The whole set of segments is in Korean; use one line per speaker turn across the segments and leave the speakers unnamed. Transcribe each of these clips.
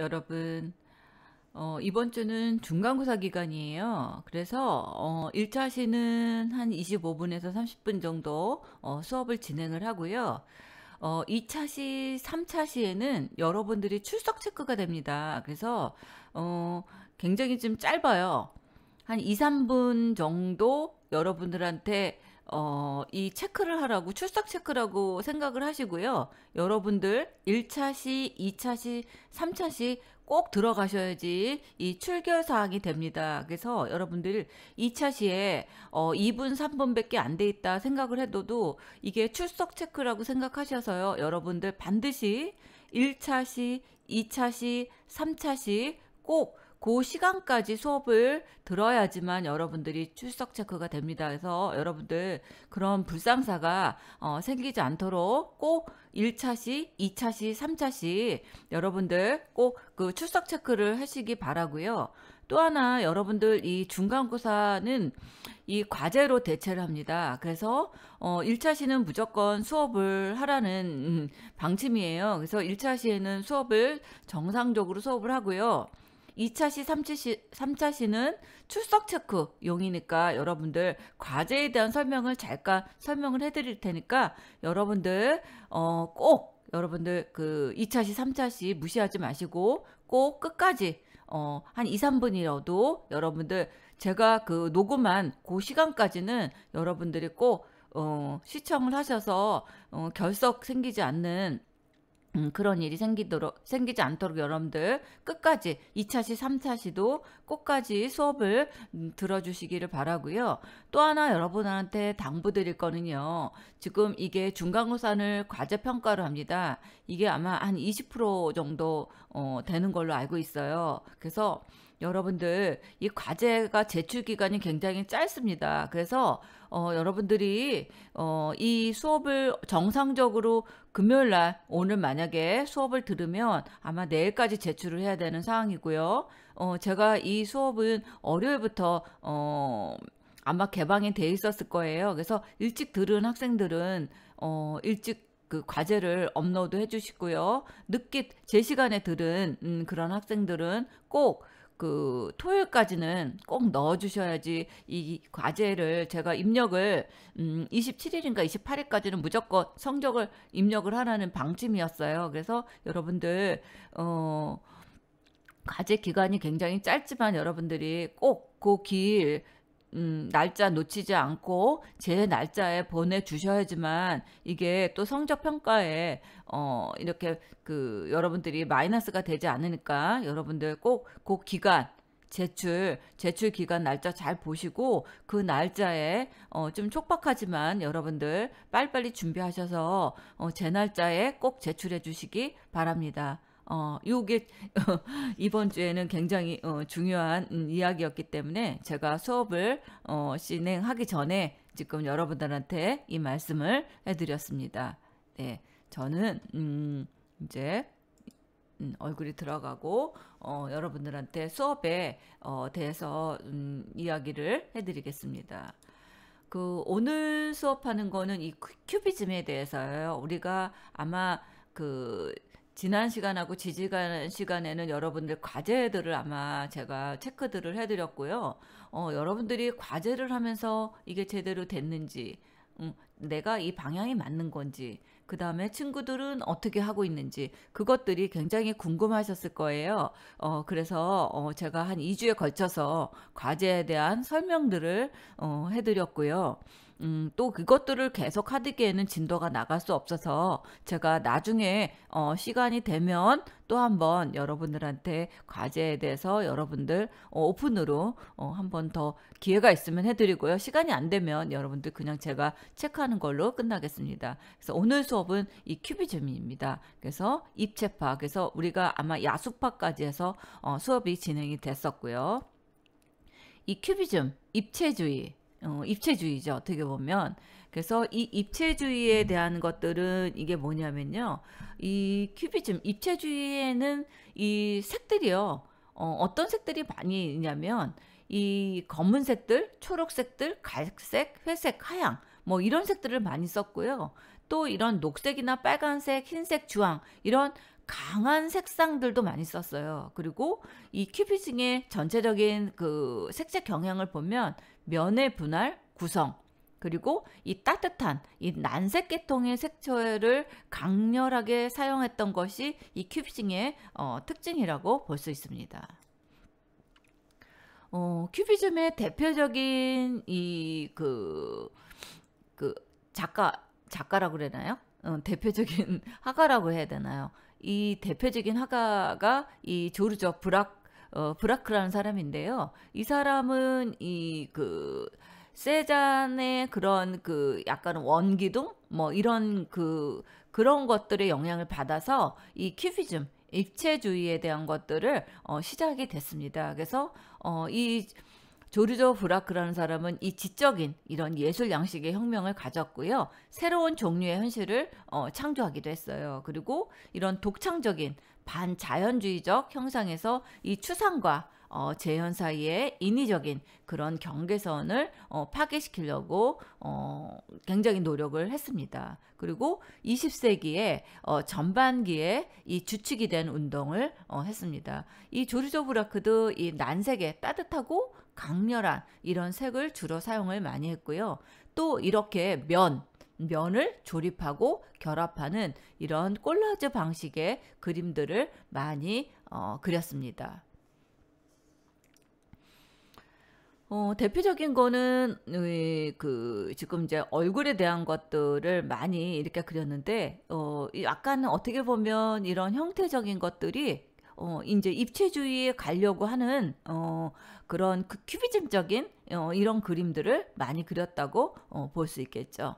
여러분. 이번 주는 중간고사 기간이에요. 그래서 1차 시는 한 25분에서 30분 정도 수업을 진행을 하고요. 2차 시, 3차 시에는 여러분들이 출석 체크가 됩니다. 그래서 굉장히 좀 짧아요. 한 2, 3분 정도 여러분들한테 이 체크를 하라고 출석 체크라고 생각을 하시고요. 여러분들 1차 시, 2차 시, 3차 시 꼭 들어가셔야지 이 출결 사항이 됩니다. 그래서 여러분들 2차 시에 2분, 3분밖에 안 돼 있다 생각을 해도 이게 출석 체크라고 생각하셔서요. 여러분들 반드시 1차 시, 2차 시, 3차 시 꼭 그 시간까지 수업을 들어야지만 여러분들이 출석 체크가 됩니다. 그래서 여러분들 그런 불상사가 생기지 않도록 꼭 1차 시, 2차 시, 3차 시 여러분들 꼭 그 출석 체크를 하시기 바라고요. 또 하나 여러분들 이 중간고사는 이 과제로 대체를 합니다. 그래서 1차 시는 무조건 수업을 하라는 방침이에요. 그래서 1차 시에는 수업을 정상적으로 수업을 하고요. 2차 시, 3차 시는 출석 체크 용이니까 여러분들 과제에 대한 설명을 잠깐 설명을 해드릴 테니까 여러분들 꼭 여러분들 그 2차 시, 3차 시 무시하지 마시고 꼭 끝까지 한 2, 3분이라도 여러분들 제가 그 녹음한 그 시간까지는 여러분들이 꼭 시청을 하셔서 결석 생기지 않는 그런 일이 생기지 않도록 여러분들 끝까지 2차 시, 3차 시도 끝까지 수업을 들어주시기를 바라고요. 또 하나 여러분한테 당부드릴 거는요. 지금 이게 중간고사를 과제 평가를 합니다. 이게 아마 한 20% 정도 되는 걸로 알고 있어요. 그래서 여러분들 이 과제가 제출 기간이 굉장히 짧습니다. 그래서 여러분들이 이 수업을 정상적으로 금요일 날 오늘 만약에 수업을 들으면 아마 내일까지 제출을 해야 되는 상황이고요. 제가 이 수업은 월요일부터 아마 개방이 돼 있었을 거예요. 그래서 일찍 들은 학생들은 일찍 그 과제를 업로드 해주시고요. 늦게 제 시간에 들은 그런 학생들은 꼭 그 토요일까지는 꼭 넣어주셔야지 이 과제를 제가 입력을 27일인가 28일까지는 무조건 성적을 입력을 하라는 방침이었어요. 그래서 여러분들 과제 기간이 굉장히 짧지만 여러분들이 꼭 그 길 날짜 놓치지 않고 제 날짜에 보내주셔야지만 이게 또 성적 평가에 이렇게 그 여러분들이 마이너스가 되지 않으니까 여러분들 꼭 그 기간 제출 기간 날짜 잘 보시고 그 날짜에 좀 촉박하지만 여러분들 빨리빨리 준비하셔서 제 날짜에 꼭 제출해 주시기 바랍니다. 요게 이번 주에는 굉장히 중요한 이야기였기 때문에 제가 수업을 진행하기 전에 지금 여러분들한테 이 말씀을 해드렸습니다. 네, 저는 이제 얼굴이 들어가고 여러분들한테 수업에 대해서 이야기를 해드리겠습니다. 그 오늘 수업하는 거는 이 큐비즘에 대해서요. 우리가 아마 그 지난 시간하고 지지난 시간에는 여러분들 과제들을 아마 제가 체크들을 해드렸고요. 여러분들이 과제를 하면서 이게 제대로 됐는지, 내가 이 방향이 맞는 건지, 그 다음에 친구들은 어떻게 하고 있는지, 그것들이 굉장히 궁금하셨을 거예요. 그래서 제가 한 2주에 걸쳐서 과제에 대한 설명들을 해드렸고요. 또 그것들을 계속 하기에는 진도가 나갈 수 없어서 제가 나중에 시간이 되면 또 한번 여러분들한테 과제에 대해서 여러분들 오픈으로 한번 더 기회가 있으면 해드리고요. 시간이 안 되면 여러분들 그냥 제가 체크하는 걸로 끝나겠습니다. 그래서 오늘 수업은 이 큐비즘입니다. 그래서 입체파, 그래서 우리가 아마 야수파까지 해서 수업이 진행이 됐었고요. 이 큐비즘, 입체주의죠. 어떻게 보면. 그래서 이 입체주의에 대한 것들은 이게 뭐냐면요. 이 큐비즘, 입체주의에는 이 색들이요. 어떤 색들이 많이 있냐면 이 검은색들, 초록색들, 갈색, 회색, 하양 뭐 이런 색들을 많이 썼고요. 또 이런 녹색이나 빨간색, 흰색, 주황 이런 강한 색상들도 많이 썼어요. 그리고 이 큐비즘의 전체적인 그 색채 경향을 보면 면의 분할, 구성, 그리고 이 따뜻한 이 난색 계통의 색채를 강렬하게 사용했던 것이 이 큐비즘의 특징이라고 볼 수 있습니다. 큐비즘의 대표적인 그 작가라고 그러나요? 대표적인 화가라고 해야 되나요? 이 대표적인 화가가 이 조르저 브라크라는 사람인데요. 이 사람은 이 그 세잔의 그런 그 약간 원기둥 뭐 이런 그런 것들의 영향을 받아서 이 큐비즘 입체주의에 대한 것들을 시작이 됐습니다. 그래서 이 조르조 브라크라는 사람은 이 지적인 이런 예술 양식의 혁명을 가졌고요. 새로운 종류의 현실을 창조하기도 했어요. 그리고 이런 독창적인 반자연주의적 형상에서 이 추상과 재현 사이의 인위적인 그런 경계선을 파괴시키려고 굉장히 노력을 했습니다. 그리고 20세기에 전반기에 이 주축이 된 운동을 했습니다. 이 조르조 브라크도 이 난색의 따뜻하고 강렬한 이런 색을 주로 사용을 많이 했고요. 또 이렇게 면을 조립하고 결합하는 이런 콜라주 방식의 그림들을 많이 그렸습니다. 대표적인 거는 지금 이제 얼굴에 대한 것들을 많이 이렇게 그렸는데 약간 어떻게 보면 이런 형태적인 것들이 이제 입체주의에 가려고 하는 그런 큐비즘적인 이런 그림들을 많이 그렸다고 볼 수 있겠죠.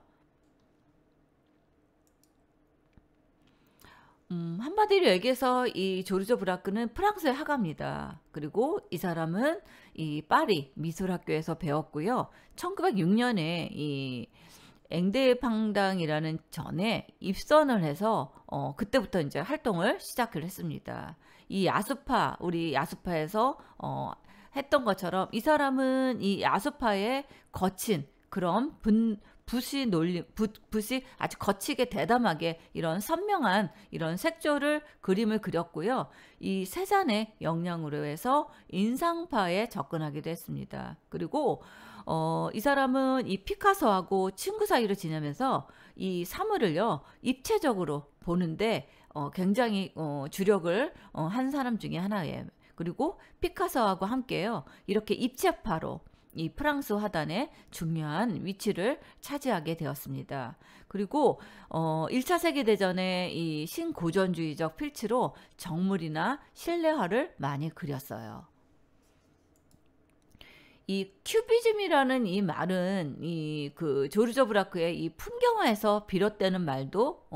한마디로 얘기해서 이 조르조 브라크는 프랑스의 화가입니다. 그리고 이 사람은 이 파리 미술학교에서 배웠고요. 1906년에 이 앵데팡당이라는 전에 입선을 해서 그때부터 이제 활동을 시작을 했습니다. 이 우리 야수파에서 했던 것처럼 이 사람은 이 야수파의 거친 그런 붓이 아주 거치게 대담하게 이런 선명한 이런 색조를 그림을 그렸고요. 이 세잔의 영향으로 해서 인상파에 접근하기도 했습니다. 그리고 이 사람은 이 피카소하고 친구 사이로 지내면서 이 사물을요 입체적으로 보는데 굉장히 주력을 한 사람 중에 하나예요. 그리고 피카소하고 함께요 이렇게 입체파로 이 프랑스 화단의 중요한 위치를 차지하게 되었습니다. 그리고 1차 세계대전의 이 신고전주의적 필치로 정물이나 실내화를 많이 그렸어요. 이 큐비즘이라는 이 말은 이 조르조 브라크의 이 풍경화에서 비롯되는 말도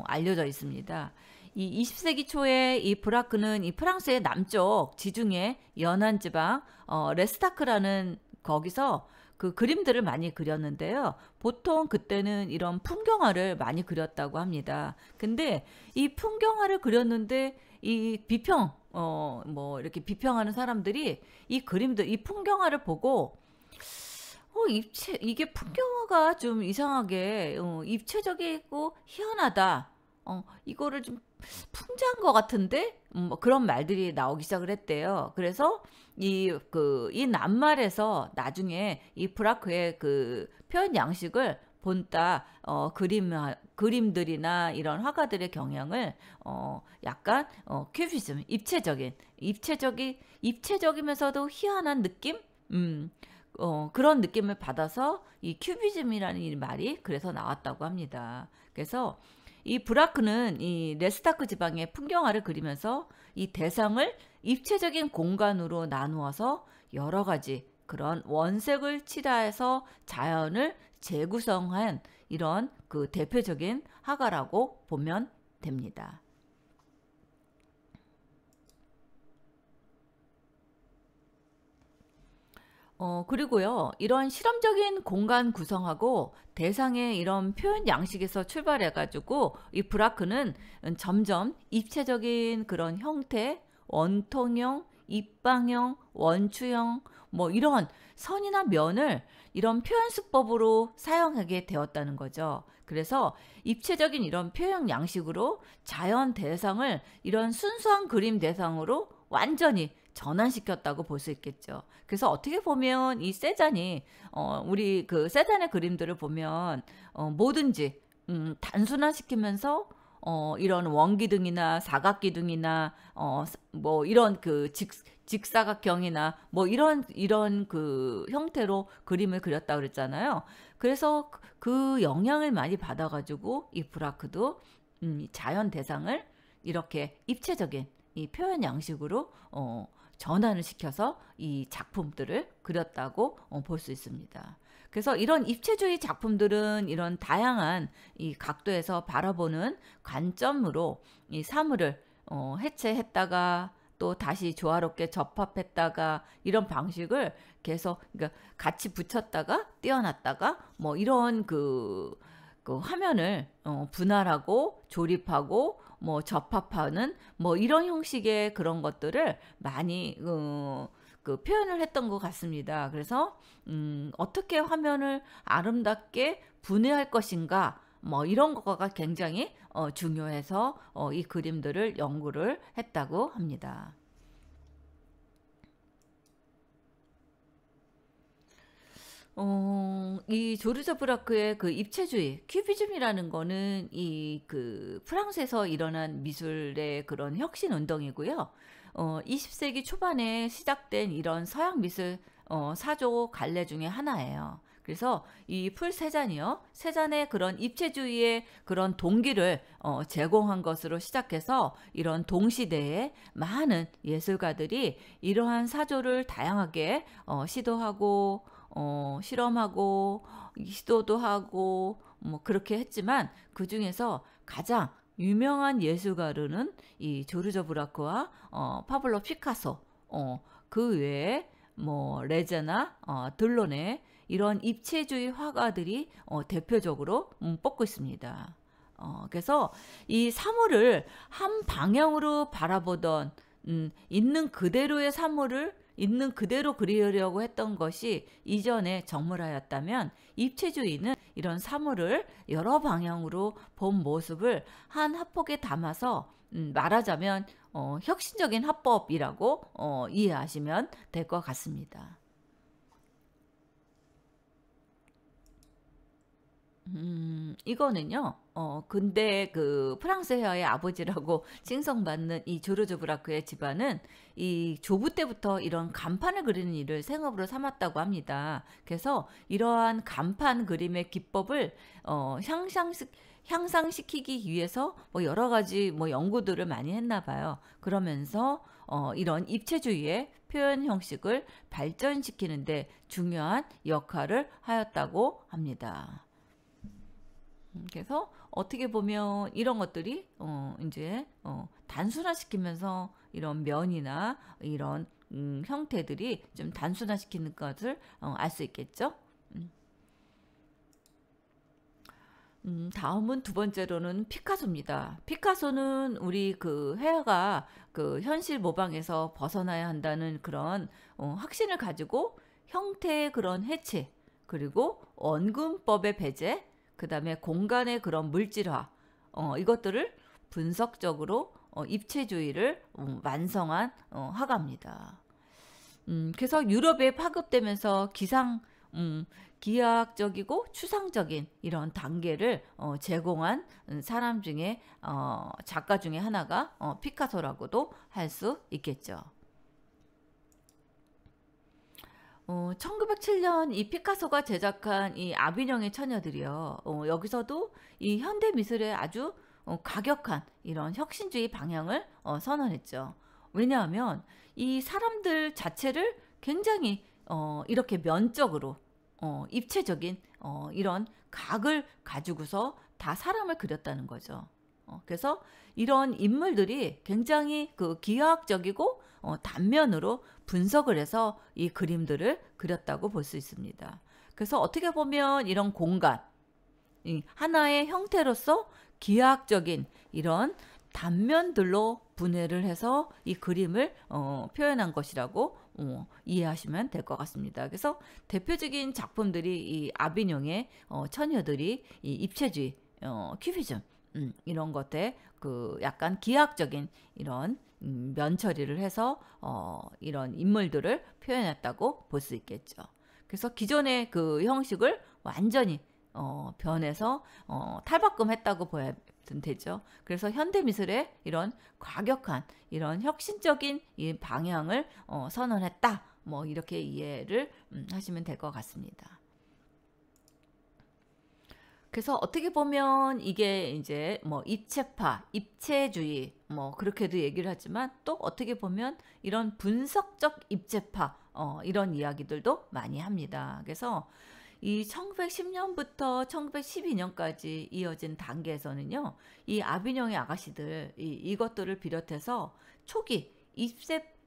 알려져 있습니다. 이 20세기 초에 이 브라크는 이 프랑스의 남쪽 지중해 연안 지방 레스타크라는 거기서 그 그림들을 많이 그렸는데요. 보통 그때는 이런 풍경화를 많이 그렸다고 합니다. 근데 이 풍경화를 그렸는데 이 뭐 이렇게 비평하는 사람들이 이 그림들, 이 풍경화를 보고 이게 풍경화가 좀 이상하게 입체적이고 희한하다. 이거를 좀 풍자한 것 같은데 뭐 그런 말들이 나오기 시작을 했대요. 그래서 이 낱말에서 나중에 이 브라크의 그 표현 양식을 본따 그림들이나 이런 화가들의 경향을 약간 큐비즘, 입체적이면서도 희한한 느낌? 그런 느낌을 받아서 이 큐비즘이라는 이 말이 그래서 나왔다고 합니다. 그래서 이 브라크는 이 레스타크 지방의 풍경화를 그리면서 이 대상을 입체적인 공간으로 나누어서 여러 가지 그런 원색을 칠해서 자연을 재구성한 이런 그 대표적인 화가라고 보면 됩니다. 그리고요, 이런 실험적인 공간 구성하고 대상의 이런 표현 양식에서 출발해가지고 이 브라크는 점점 입체적인 그런 형태, 원통형, 입방형, 원추형, 뭐 이런 선이나 면을 이런 표현 수법으로 사용하게 되었다는 거죠. 그래서 입체적인 이런 표현 양식으로 자연 대상을 이런 순수한 그림 대상으로 완전히 전환시켰다고 볼 수 있겠죠. 그래서 어떻게 보면 이 세잔이 우리 그 세잔의 그림들을 보면 뭐든지 단순화시키면서 이런 원기둥이나 사각기둥이나 뭐 이런 그 직사각형이나 뭐 이런 그 형태로 그림을 그렸다 그랬잖아요. 그래서 그 영향을 많이 받아가지고 이 브라크도 자연 대상을 이렇게 입체적인 이 표현 양식으로 전환을 시켜서 이 작품들을 그렸다고 볼 수 있습니다. 그래서 이런 입체주의 작품들은 이런 다양한 이 각도에서 바라보는 관점으로 이 사물을 해체했다가 또 다시 조화롭게 접합했다가 이런 방식을 계속 그러니까 같이 붙였다가 떼어놨다가 뭐 이런 그 화면을 분할하고 조립하고 뭐 접합하는 뭐 이런 형식의 그런 것들을 많이 그 표현을 했던 것 같습니다. 그래서 어떻게 화면을 아름답게 분해할 것인가 뭐 이런 거가 굉장히 중요해서 이 그림들을 연구를 했다고 합니다. 이 조르저 브라크의 그 입체주의, 큐비즘이라는 거는 이 그 프랑스에서 일어난 미술의 그런 혁신 운동이고요. 20세기 초반에 시작된 이런 서양 미술 사조 갈래 중에 하나예요. 그래서 이 풀 세잔이요, 세잔의 그런 입체주의의 그런 동기를 제공한 것으로 시작해서 이런 동시대에 많은 예술가들이 이러한 사조를 다양하게 시도하고 실험하고 시도도 하고 뭐 그렇게 했지만 그 중에서 가장 유명한 예술가로는 이 조르저 브라크와 파블로 피카소, 그 외에 뭐 레제나 들론의 이런 입체주의 화가들이 대표적으로 뽑고 있습니다. 그래서 이 사물을 한 방향으로 바라보던 있는 그대로의 사물을 있는 그대로 그리려고 했던 것이 이전에 정물하였다면 입체주의는 이런 사물을 여러 방향으로 본 모습을 한 화폭에 담아서 말하자면 혁신적인 화법이라고 이해하시면 될 것 같습니다. 이거는요, 근데 그 프랑스 회화의 아버지라고 칭송받는 이 조르주 브라크의 집안은 이 조부 때부터 이런 간판을 그리는 일을 생업으로 삼았다고 합니다. 그래서 이러한 간판 그림의 기법을 향상시키기 위해서 뭐 여러 가지 뭐 연구들을 많이 했나 봐요. 그러면서 이런 입체주의의 표현 형식을 발전시키는데 중요한 역할을 하였다고 합니다. 그래서 어떻게 보면 이런 것들이 이제 단순화시키면서 이런 면이나 이런 형태들이 좀 단순화시키는 것을 알 수 있겠죠. 다음은 두 번째로는 피카소입니다. 피카소는 우리 그 회화가 그 현실 모방에서 벗어나야 한다는 그런 확신을 가지고 형태의 그런 해체, 그리고 원근법의 배제, 그 다음에 공간의 그런 물질화, 이것들을 분석적으로 입체주의를 완성한 화가입니다. 그래서 유럽에 파급되면서 기하학적이고 추상적인 이런 단계를 제공한 사람 중에 작가 중에 하나가 피카소라고도 할 수 있겠죠. 1907년 이 피카소가 제작한 이 아비뇽의 처녀들이요. 여기서도 이 현대 미술의 아주 과격한 이런 혁신주의 방향을 선언했죠. 왜냐하면 이 사람들 자체를 굉장히 이렇게 면적으로 입체적인 이런 각을 가지고서 다 사람을 그렸다는 거죠. 그래서 이런 인물들이 굉장히 그 기하학적이고 단면으로 분석을 해서 이 그림들을 그렸다고 볼 수 있습니다. 그래서 어떻게 보면 이런 공간, 하나의 형태로서 기하학적인 이런 단면들로 분해를 해서 이 그림을 표현한 것이라고 이해하시면 될 것 같습니다. 그래서 대표적인 작품들이 이 아비뇽의 처녀들이 이 입체주의, 큐비즘, 이런 것에 그 약간 기하학적인 이런 면 처리를 해서 이런 인물들을 표현했다고 볼 수 있겠죠. 그래서 기존의 그 형식을 완전히 변해서 탈바꿈했다고 보야 되죠. 그래서 현대미술의 이런 과격한 이런 혁신적인 이 방향을 선언했다. 뭐 이렇게 이해를 하시면 될 것 같습니다. 그래서 어떻게 보면 이게 이제 뭐 입체파, 입체주의 뭐 그렇게도 얘기를 하지만 또 어떻게 보면 이런 분석적 입체파 이런 이야기들도 많이 합니다. 그래서 이 1910년부터 1912년까지 이어진 단계에서는요, 이 아비뇽의 아가씨들 이것들을 비롯해서 초기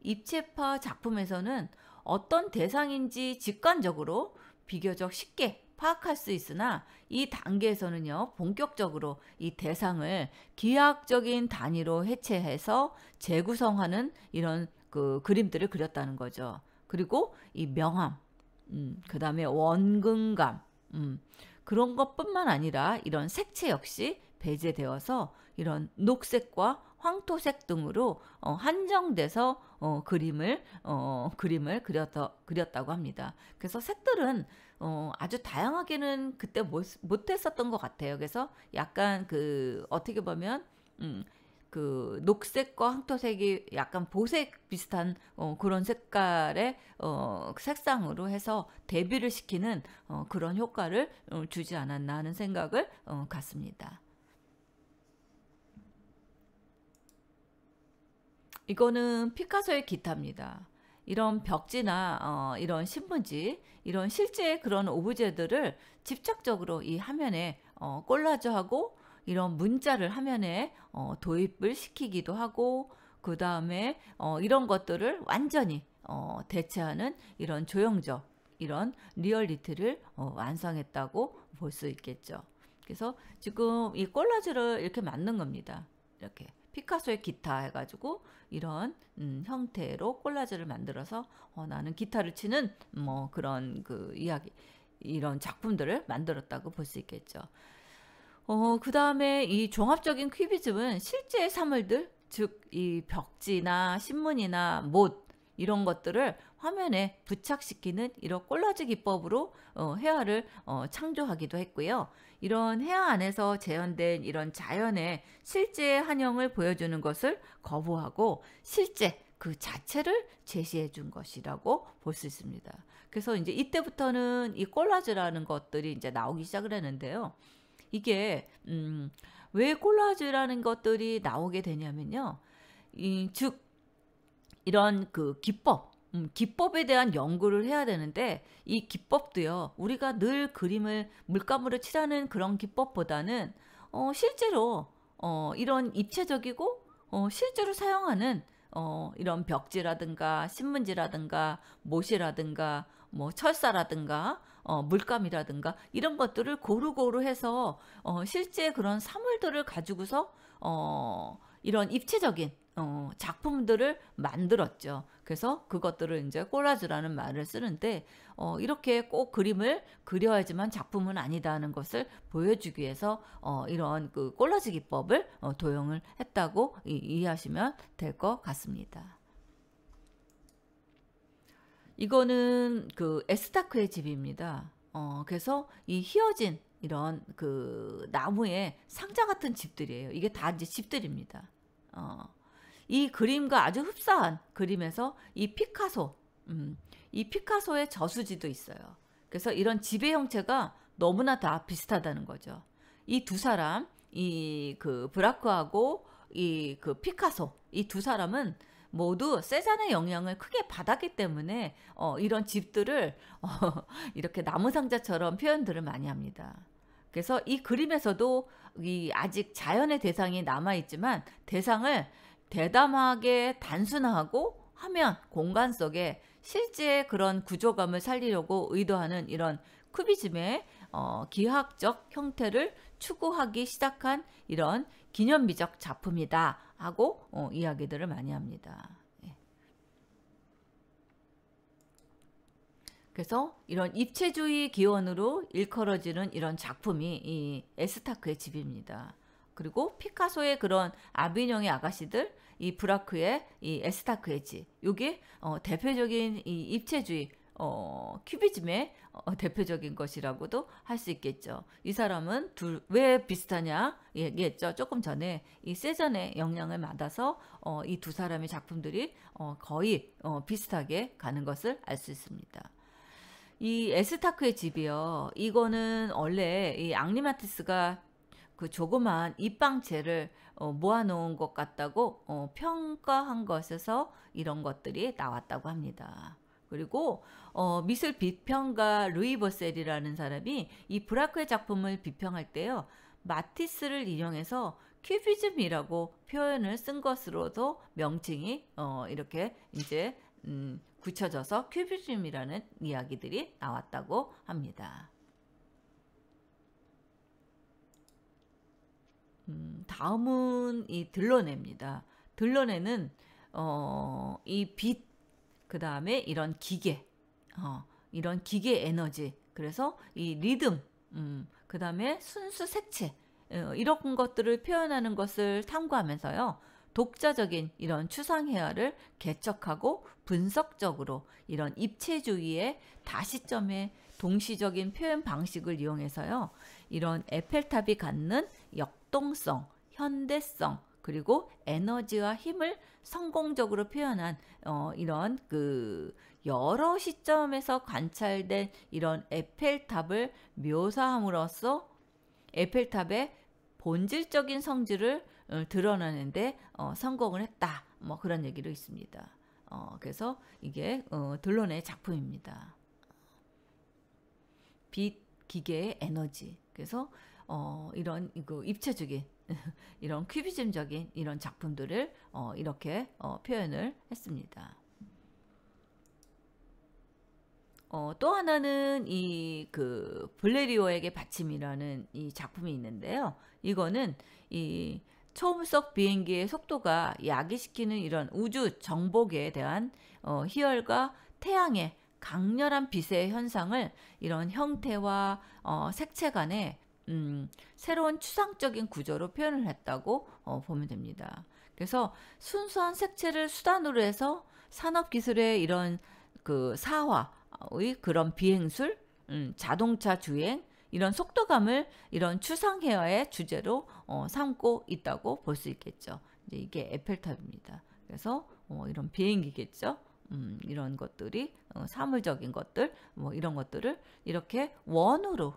입체파 작품에서는 어떤 대상인지 직관적으로 비교적 쉽게 파악할 수 있으나 이 단계에서는요, 본격적으로 이 대상을 기하학적인 단위로 해체해서 재구성하는 이런 그 그림들을 그렸다는 거죠. 그리고 이 명암, 그 다음에 원근감, 그런 것뿐만 아니라 이런 색채 역시 배제되어서 이런 녹색과 황토색 등으로 한정돼서 그림을 그렸다고 합니다. 그래서 색들은 아주 다양하게는 그때 못했었던 것 같아요. 그래서 약간 그 어떻게 보면 그 녹색과 황토색이 약간 보색 비슷한 그런 색깔의 색상으로 해서 대비를 시키는 그런 효과를 주지 않았나 하는 생각을 갖습니다. 이거는 피카소의 기타입니다. 이런 벽지나 이런 신문지, 이런 실제 그런 오브제들을 직접적으로 이 화면에 콜라주하고 이런 문자를 화면에 도입을 시키기도 하고, 그 다음에 이런 것들을 완전히 대체하는 이런 조형적, 이런 리얼리티를 완성했다고 볼 수 있겠죠. 그래서 지금 이 콜라주를 이렇게 만든 겁니다. 이렇게 피카소의 기타 해가지고 이런 형태로 콜라주를 만들어서 나는 기타를 치는 뭐 그런 그 이야기, 이런 작품들을 만들었다고 볼 수 있겠죠. 그 다음에 이 종합적인 큐비즘은 실제 사물들, 즉 이 벽지나 신문이나 못 이런 것들을 화면에 부착시키는 이런 콜라주 기법으로 회화를 창조하기도 했고요. 이런 회화 안에서 재현된 이런 자연의 실제 한형을 보여주는 것을 거부하고 실제 그 자체를 제시해 준 것이라고 볼 수 있습니다. 그래서 이제 이때부터는 이 콜라주라는 것들이 이제 나오기 시작을 했는데요. 이게 왜 콜라주라는 것들이 나오게 되냐면요. 즉 이런 그 기법에 대한 연구를 해야 되는데 이 기법도요. 우리가 늘 그림을 물감으로 칠하는 그런 기법보다는 실제로 이런 입체적이고 실제로 사용하는 이런 벽지라든가 신문지라든가 못이라든가 뭐 철사라든가 물감이라든가 이런 것들을 고루고루 해서 실제 그런 사물들을 가지고서 이런 입체적인 작품들을 만들었죠. 그래서 그것들을 이제 콜라주라는 말을 쓰는데 이렇게 꼭 그림을 그려야지만 작품은 아니다는 것을 보여주기 위해서 이런 그 콜라주 기법을 도용을 했다고 이해하시면 될 것 같습니다. 이거는 그 에스타크의 집입니다. 그래서 이 휘어진 이런 그 나무의 상자 같은 집들이에요. 이게 다 이제 집들입니다. 이 그림과 아주 흡사한 그림에서 이 피카소의 저수지도 있어요. 그래서 이런 집의 형체가 너무나 다 비슷하다는 거죠. 이 두 사람, 이 그 브라크하고 이 그 피카소, 이 두 사람은 모두 세잔의 영향을 크게 받았기 때문에 이런 집들을 이렇게 나무 상자처럼 표현들을 많이 합니다. 그래서 이 그림에서도 이 아직 자연의 대상이 남아있지만 대상을 대담하게 단순화하고 화면, 공간 속에 실제 그런 구조감을 살리려고 의도하는 이런 쿠비즘의 기하학적 형태를 추구하기 시작한 이런 기념비적 작품이다 하고 이야기들을 많이 합니다. 예. 그래서 이런 입체주의 기원으로 일컬어지는 이런 작품이 이 에스타크의 집입니다. 그리고 피카소의 그런 아비뇽의 아가씨들, 이 브라크의 이 에스타크의 집, 이게 대표적인 이 입체주의 큐비즘의 대표적인 것이라고도 할 수 있겠죠. 이 사람은 왜 비슷하냐 얘기했죠. 조금 전에 이 세잔의 영향을 받아서 이 두 사람의 작품들이 거의 비슷하게 가는 것을 알 수 있습니다. 이 에스타크의 집이요. 이거는 원래 이 앙리마티스가 그 조그만 입방체를 모아놓은 것 같다고 평가한 것에서 이런 것들이 나왔다고 합니다. 그리고 미술 비평가 루이 버셀이라는 사람이 이 브라크의 작품을 비평할 때요. 마티스를 인용해서 큐비즘이라고 표현을 쓴 것으로도 명칭이 이렇게 이제 굳혀져서 큐비즘이라는 이야기들이 나왔다고 합니다. 다음은 이 들러내입니다. 들러내는 이 빛, 그 다음에 이런 기계, 이런 기계 에너지, 그래서 이 리듬, 그 다음에 순수 색채, 이런 것들을 표현하는 것을 탐구하면서요. 독자적인 이런 추상회화를 개척하고 분석적으로 이런 입체주의의 다시점의 동시적인 표현 방식을 이용해서요. 이런 에펠탑이 갖는 역동성, 현대성, 그리고 에너지와 힘을 성공적으로 표현한 이런 그 여러 시점에서 관찰된 이런 에펠탑을 묘사함으로써 에펠탑의 본질적인 성질을 드러내는데 성공을 했다. 뭐 그런 얘기도 있습니다. 그래서 이게 들러내의 작품입니다. 빛, 기계의 에너지. 그래서 이런 그 입체적인 이런 큐비즘적인 이런 작품들을 이렇게 표현을 했습니다. 또 하나는 이 그 블레리오에게 받침이라는 이 작품이 있는데요. 이거는 이 초음속 비행기의 속도가 야기시키는 이런 우주 정복에 대한 희열과 태양의 강렬한 빛의 현상을 이런 형태와 색채 간의 새로운 추상적인 구조로 표현을 했다고 보면 됩니다. 그래서 순수한 색채를 수단으로 해서 산업기술의 이런 그 사화의 그런 비행술, 자동차 주행, 이런 속도감을 이런 추상회화의 주제로 삼고 있다고 볼 수 있겠죠. 이제 이게 에펠탑입니다. 그래서 이런 비행기겠죠. 이런 것들이 사물적인 것들, 뭐 이런 것들을 이렇게 원으로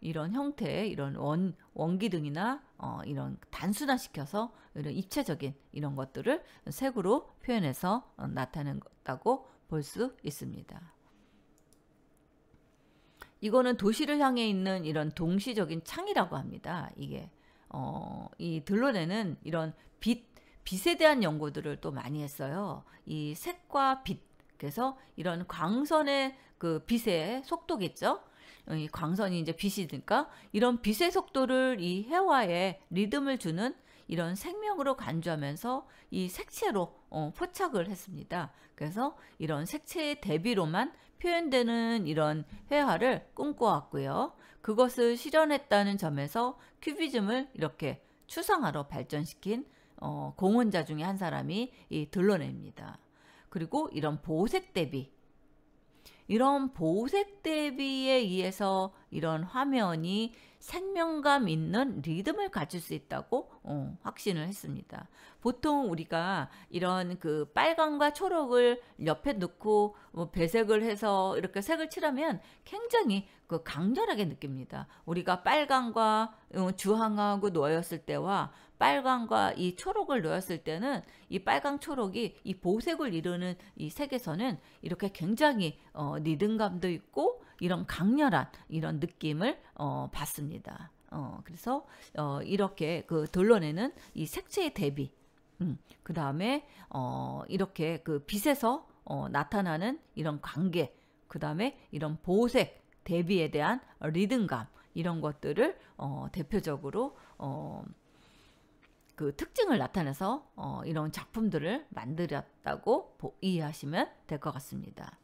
이런 형태의 이런 원기둥이나 이런 단순화시켜서 이런 입체적인 이런 것들을 색으로 표현해서 나타낸다고 볼 수 있습니다. 이거는 도시를 향해 있는 이런 동시적인 창이라고 합니다. 이게 이 들러내는 이런 빛에 대한 연구들을 또 많이 했어요. 이 색과 빛, 그래서 이런 광선의 그 빛의 속도겠죠. 이 광선이 이제 빛이니까 이런 빛의 속도를 이 회화에 리듬을 주는 이런 생명으로 간주하면서 이 색채로 포착을 했습니다. 그래서 이런 색채의 대비로만 표현되는 이런 회화를 꿈꿔왔고요. 그것을 실현했다는 점에서 큐비즘을 이렇게 추상화로 발전시킨 공헌자 중에 한 사람이 이 들러내입니다. 그리고 이런 보색 대비, 이런 보색 대비에 의해서 이런 화면이 생명감 있는 리듬을 가질 수 있다고 확신을 했습니다. 보통 우리가 이런 그 빨강과 초록을 옆에 놓고 배색을 해서 이렇게 색을 칠하면 굉장히 그 강렬하게 느낍니다. 우리가 빨강과 주황하고 놓였을 때와 빨강과 이 초록을 놓였을 때는 이 빨강 초록이 이 보색을 이루는 이 색에서는 이렇게 굉장히 리듬감도 있고 이런 강렬한 이런 느낌을 받습니다. 그래서 이렇게 그 들러내는 이 색채의 대비, 그 다음에 이렇게 그 빛에서 나타나는 이런 관계, 그 다음에 이런 보색 대비에 대한 리듬감, 이런 것들을 대표적으로 그 특징을 나타내서 이런 작품들을 만들었다고 이해하시면 될 것 같습니다.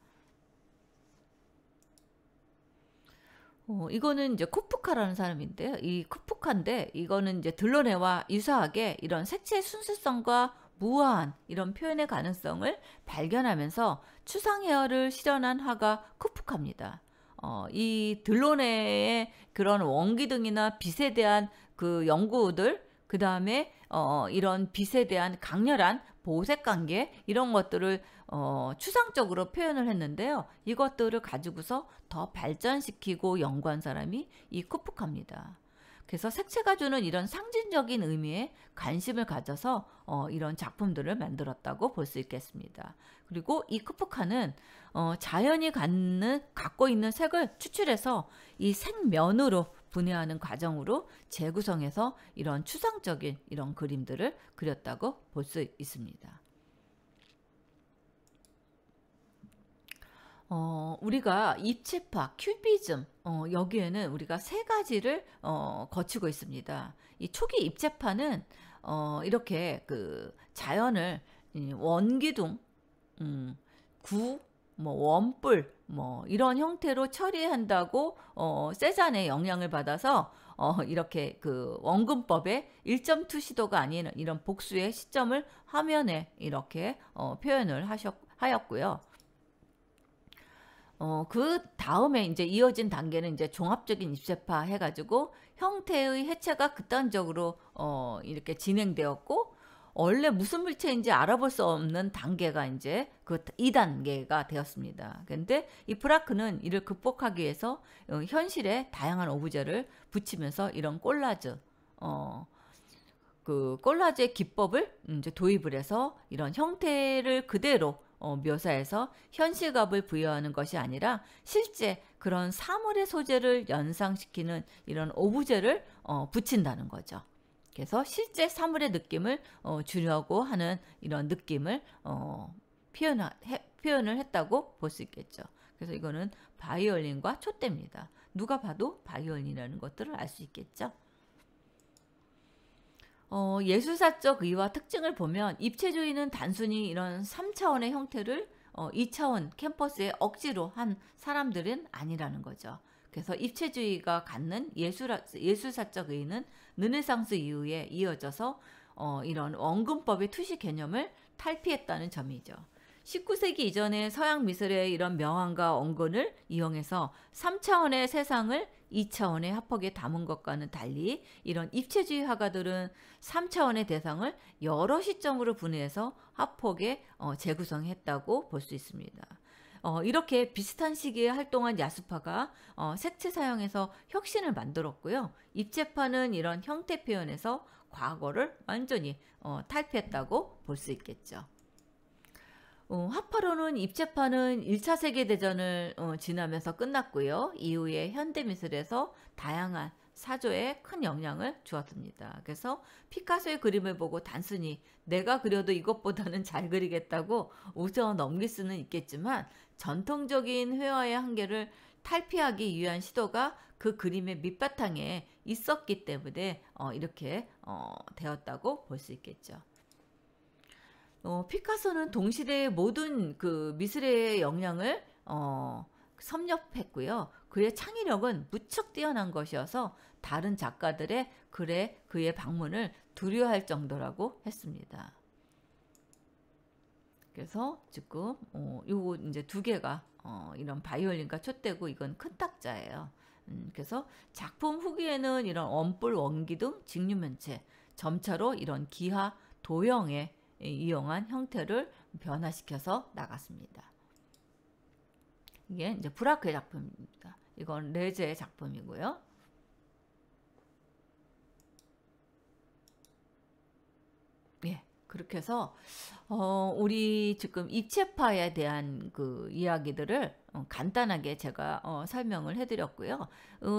이거는 이제 코프카라는 사람인데요. 이 코프카인데 이거는 이제 들러내와 유사하게 이런 색채의 순수성과 무한 이런 표현의 가능성을 발견하면서 추상회화를 실현한 화가 코프카입니다. 이 들러내의 그런 원기둥이나 빛에 대한 그 연구들, 그 다음에 이런 빛에 대한 강렬한 보색 관계 이런 것들을 추상적으로 표현을 했는데요. 이것들을 가지고서 더 발전시키고 연구한 사람이 이 코프카입니다. 그래서 색채가 주는 이런 상징적인 의미에 관심을 가져서 이런 작품들을 만들었다고 볼 수 있겠습니다. 그리고 이 코프카는 자연이 갖고 있는 색을 추출해서 이 색면으로 분해하는 과정으로 재구성해서 이런 추상적인 이런 그림들을 그렸다고 볼 수 있습니다. 우리가 입체파, 큐비즘, 여기에는 우리가 세 가지를 거치고 있습니다. 이 초기 입체파는 이렇게 그 자연을 원기둥, 구, 뭐 원뿔, 뭐 이런 형태로 처리한다고 세잔의 영향을 받아서 이렇게 그 원근법의 1.2 시도가 아닌 이런 복수의 시점을 화면에 이렇게 표현을 하였고요. 그 다음에 이제 이어진 단계는 이제 종합적인 입체파 해가지고 형태의 해체가 극단적으로 이렇게 진행되었고, 원래 무슨 물체인지 알아볼 수 없는 단계가 이제 그 2단계가 되었습니다. 근데 이 브라크는 이를 극복하기 위해서 현실에 다양한 오브제를 붙이면서 이런 콜라즈, 그 콜라즈의 기법을 이제 도입을 해서 이런 형태를 그대로 묘사해서 현실감을 부여하는 것이 아니라 실제 그런 사물의 소재를 연상시키는 이런 오브제를 붙인다는 거죠. 그래서 실제 사물의 느낌을 주려고 하는 이런 느낌을 표현을 했다고 볼 수 있겠죠. 그래서 이거는 바이올린과 촛대입니다. 누가 봐도 바이올린이라는 것들을 알 수 있겠죠. 예술사적 의와 특징을 보면 입체주의는 단순히 이런 3차원의 형태를 2차원 캠퍼스에 억지로 한 사람들은 아니라는 거죠. 그래서 입체주의가 갖는 예술사적 의는 르네상스 이후에 이어져서 이런 원근법의 투시 개념을 탈피했다는 점이죠. 19세기 이전의 서양 미술의 이런 명암과 원근을 이용해서 3차원의 세상을 2차원의 합폭에 담은 것과는 달리 이런 입체주의 화가들은 3차원의 대상을 여러 시점으로 분해해서 합폭에 재구성했다고 볼 수 있습니다. 이렇게 비슷한 시기에 활동한 야수파가 색채 사용에서 혁신을 만들었고요. 입체파는 이런 형태 표현에서 과거를 완전히 탈피했다고 볼 수 있겠죠. 화파로는 입체파는 1차 세계대전을 지나면서 끝났고요. 이후에 현대미술에서 다양한 사조에 큰 영향을 주었습니다. 그래서 피카소의 그림을 보고 단순히 내가 그려도 이것보다는 잘 그리겠다고 웃어 넘길 수는 있겠지만 전통적인 회화의 한계를 탈피하기 위한 시도가 그 그림의 밑바탕에 있었기 때문에 이렇게 되었다고 볼 수 있겠죠. 피카소는 동시대의 모든 그 미술의 영향을 섭렵했고요. 그의 창의력은 무척 뛰어난 것이어서 다른 작가들의 글에 그의 방문을 두려워할 정도라고 했습니다. 그래서 지금 요거 이제 두 개가 이런 바이올린과 촛대고 이건 큰 탁자예요. 그래서 작품 후기에는 이런 원뿔, 원기둥, 직류면체, 점차로 이런 기하, 도형에 이용한 형태를 변화시켜서 나갔습니다. 이게 이제 브라크의 작품입니다. 이건 레제의 작품이고요. 예, 그렇게 해서 우리 지금 입체파에 대한 그 이야기들을 간단하게 제가 설명을 해드렸고요.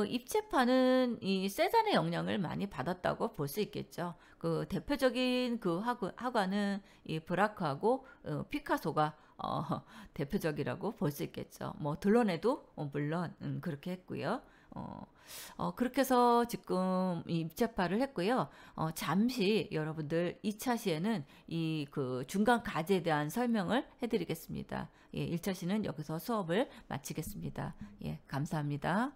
입체파는 이 세잔의 영향을 많이 받았다고 볼 수 있겠죠. 그 대표적인 그 화가는 이 브라크하고 피카소가 대표적이라고 볼 수 있겠죠. 뭐 들러내도 물론 그렇게 했고요. 그렇게 해서 지금 이 입체파를 했고요. 잠시 여러분들 2차 시에는 이 그 중간 과제에 대한 설명을 해드리겠습니다. 예, 1차 시는 여기서 수업을 마치겠습니다. 예, 감사합니다.